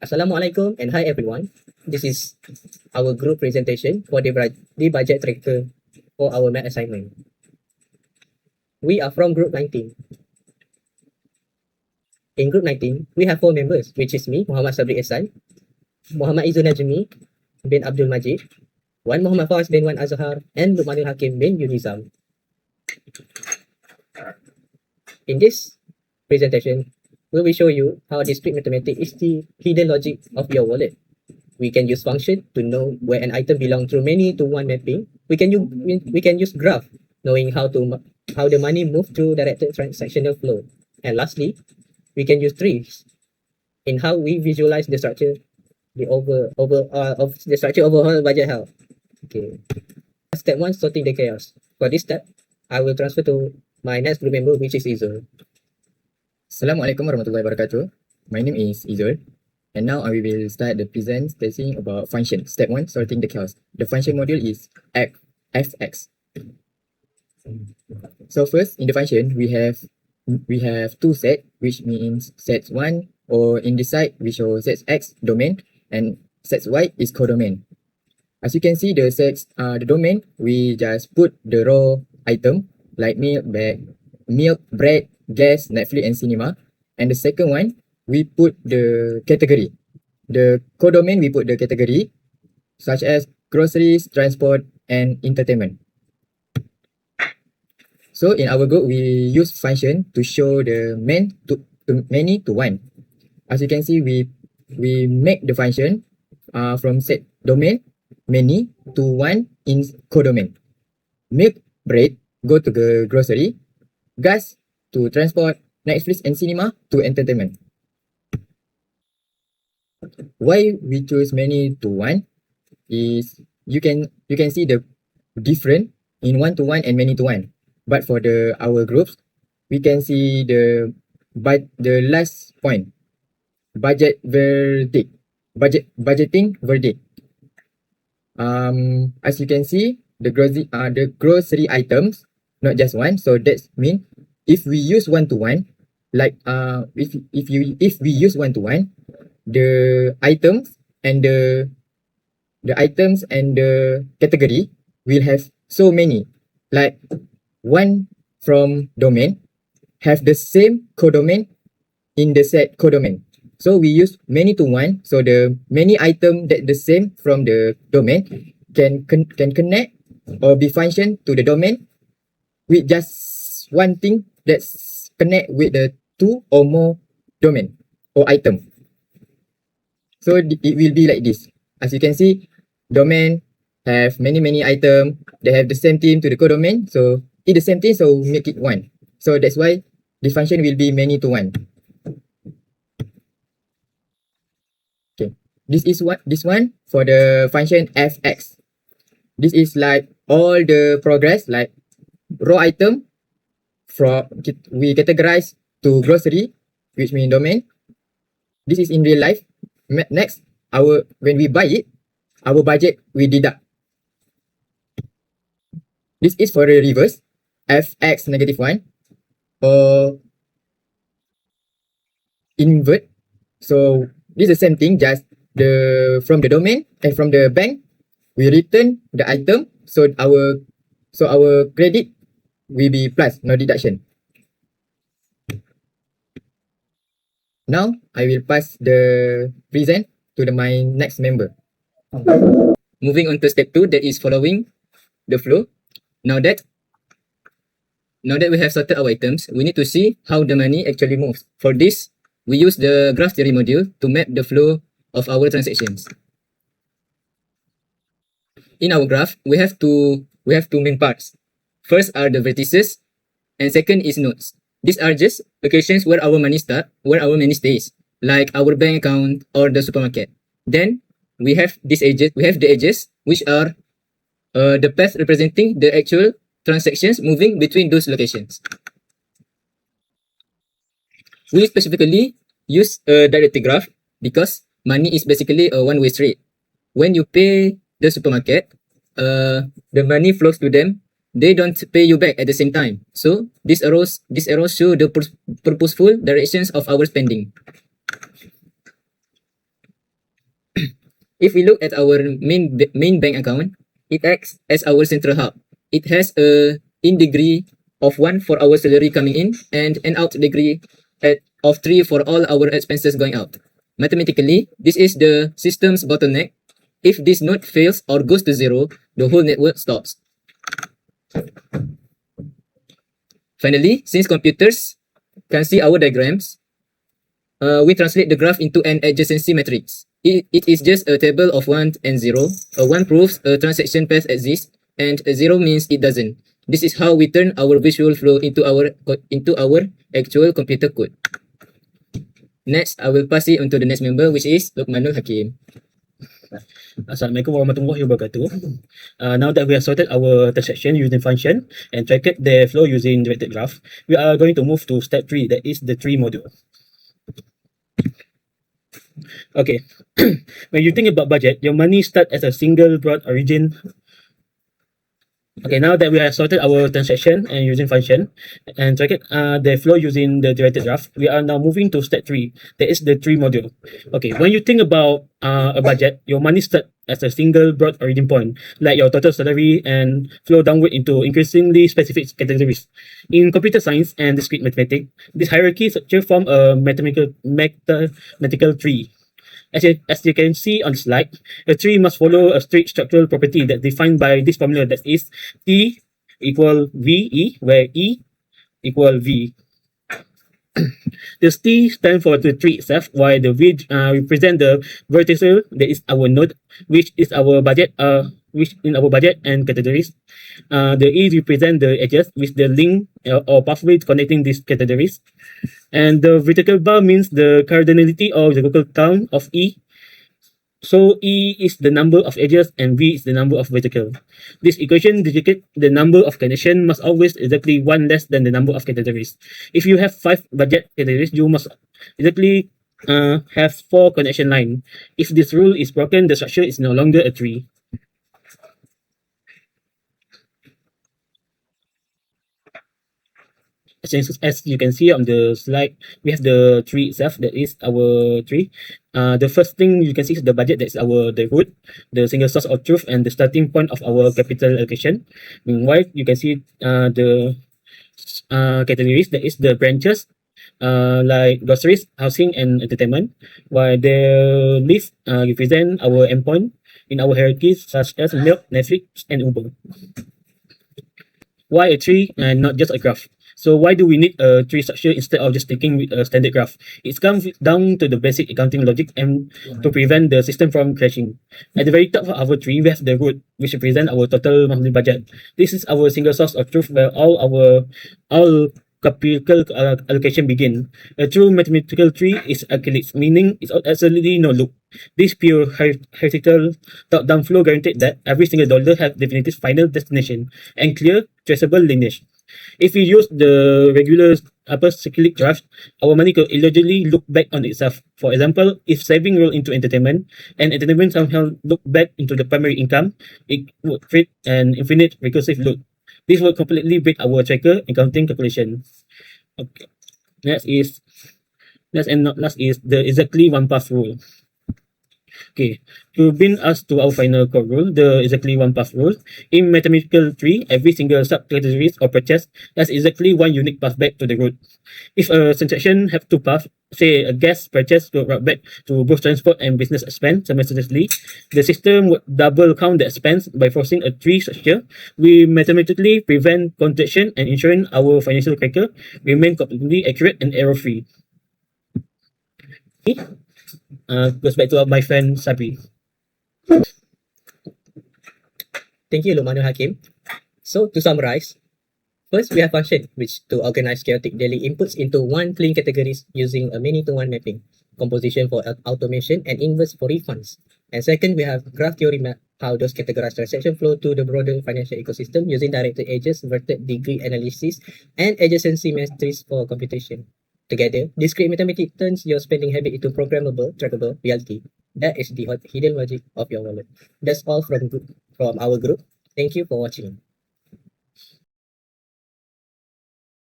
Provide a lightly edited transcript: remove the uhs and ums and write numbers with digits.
Assalamualaikum and hi everyone. This is our group presentation for the budget tracker for our math assignment. We are from group 19. In group 19, we have 4 members, which is me, Muhammad Sabri Ehsan, Muhammad Izun Najmi bin Abdul Majid, Wan Muhammad Fawaz bin Wan Azhar, and Luqmanul Hakim bin Yunizam. In this presentation, we will show you how discrete mathematics is the hidden logic of your wallet. We can use function to know where an item belongs through many to one mapping. We can use graph, knowing how the money move through directed transactional flow. And lastly, we can use trees in how we visualize the structure, of the structure overall budget health. Okay. Step 1, sorting the chaos. For this step, I will transfer to my next group member, which is Izul. Assalamualaikum warahmatullahi wabarakatuh. My name is Izul, and now I will start the presentation about function. Step 1, sorting the chaos. The function module is fx. So first, in the function, we have two sets, which means sets 1, or in this side, we show sets x domain, and sets y is codomain. As you can see, the the domain, we just put the raw item like milk, bread, gas, Netflix, and cinema. And the second one, we put the category. The codomain, we put the category such as groceries, transport, and entertainment. So in our group, we use function to show the many to one. As you can see, we make the function from set domain many to one in codomain. Milk, bread, go to the grocery. Gas to transport, Netflix and cinema to entertainment. Why we choose many to one is you can see the difference in one to one and many to one. But for our groups, we can see the last point, budgeting verdict. As you can see, the grocery items, not just one. So that means if we use one to one, like if we use one to one, the items and the category will have so many, like one from domain have the same codomain in the set codomain. So we use many to one, so the many item that the same from the domain can connect or be function to the domain with just one thing that's connect with the two or more domain or item. So it will be like this. As you can see, domain have many item. They have the same theme to the codomain. So it's the same thing, so make it one. So that's why the function will be many to one. Okay. This one for the function fx. This is like all the progress, like raw item we categorize to grocery, which means domain. This is in real life. Next, when we buy it, our budget we deduct. This is for the reverse, fx -1 or invert. So this is the same thing, just from the domain and from the bank, we return the item. So our credit will be plus, no deduction. Now I will pass the present to my next member. Moving on to step 2, that is following the flow. Now that we have sorted our items, we need to see how the money actually moves. For this, we use the graph theory module to map the flow of our transactions. In our graph, we have two main parts. First are the vertices, and second is nodes. These are just locations where our money stays, like our bank account or the supermarket. Then we have these edges. We have the edges, which are the path representing the actual transactions moving between those locations. We specifically use a directed graph because money is basically a one-way street. When you pay the supermarket, the money flows to them. They don't pay you back at the same time. So these arrows show the purposeful directions of our spending. If we look at our main bank account, it acts as our central hub. It has a in degree of 1 for our salary coming in and an out degree of 3 for all our expenses going out. Mathematically, this is the system's bottleneck. If this node fails or goes to 0, the whole network stops. Finally, since computers can see our diagrams, we translate the graph into an adjacency matrix. It is just a table of 1 and 0. A 1 proves a transaction path exists, and a 0 means it doesn't. This is how we turn our visual flow into our actual computer code. Next, I will pass it on to the next member, which is Luqmanul Hakim. Assalamualaikum warahmatullahi wabarakatuh. Now that we have sorted our transaction using function and tracked their flow using directed graph, we are going to move to step 3, that is the tree module. Okay, when you think about budget, your money starts as a single broad origin. Okay, now that we have sorted our transaction and using function and tracked the flow using the directed graph, we are now moving to step 3, that is the tree module. Okay, when you think about a budget, your money starts as a single broad origin point, like your total salary, and flow downward into increasingly specific categories. In computer science and discrete mathematics, this hierarchy structure form a mathematical tree. As you can see on the slide, a tree must follow a strict structural property that's defined by this formula, that is T equal VE, where E equal V. The T stands for the tree itself, while the V represent the vertical, that is our node, which is our budget, which in our budget and categories. The E represent the edges, with the link or pathway connecting these categories. And the vertical bar means the cardinality or the local count of E. So E is the number of edges and V is the number of vertical. This equation indicates the number of connections must always exactly 1 less than the number of categories. If you have 5 budget categories, you must exactly have 4 connection lines. If this rule is broken, the structure is no longer a tree. As you can see on the slide, we have the tree itself, that is our tree. The first thing you can see is the budget, that's the root, the single source of truth, and the starting point of our capital allocation. Meanwhile, you can see the categories, that is the branches, like groceries, housing, and entertainment, while the leaf represent our endpoint in our hierarchies, such as milk, Netflix, and Uber. Why a tree and not just a graph? So why do we need a tree structure instead of just sticking with a standard graph? It comes down to the basic accounting logic and to prevent the system from crashing. At the very top of our tree, we have the root, which represents our total monthly budget. This is our single source of truth where all capital allocation begin. A true mathematical tree is acyclic, meaning it's absolutely no loop. This pure hierarchical top-down flow guaranteed that every single dollar has definitive final destination and clear, traceable lineage. If we use the regular cyclic graph, our money could illogically look back on itself. For example, if saving roll into entertainment and entertainment somehow look back into the primary income, it would create an infinite recursive loop. This will completely break our tracker and counting calculation. Okay. Last is the exactly one path rule. Okay, to bring us to our final core rule, the exactly one path rule. In mathematical tree, every single subcategory or purchase has exactly one unique path back to the root. If a transaction have 2 paths, say a gas purchase to route back to both transport and business expense simultaneously, the system would double count the expense by forcing a tree structure. We mathematically prevent contraction and ensuring our financial tracker remain completely accurate and error-free. Okay. Goes back to my friend Sabri. Thank you, Luqmanul Hakim. So to summarize, first we have function, which to organize chaotic daily inputs into one clean categories using a many-to-one mapping, composition for automation, and inverse for refunds. And second, we have graph theory map, how those categorized transaction flow to the broader financial ecosystem using directed edges, vertex degree analysis, and adjacency matrix for computation. Together, discrete mathematics turns your spending habit into programmable, trackable reality. That is the hidden logic of your wallet. That's all from our group. Thank you for watching.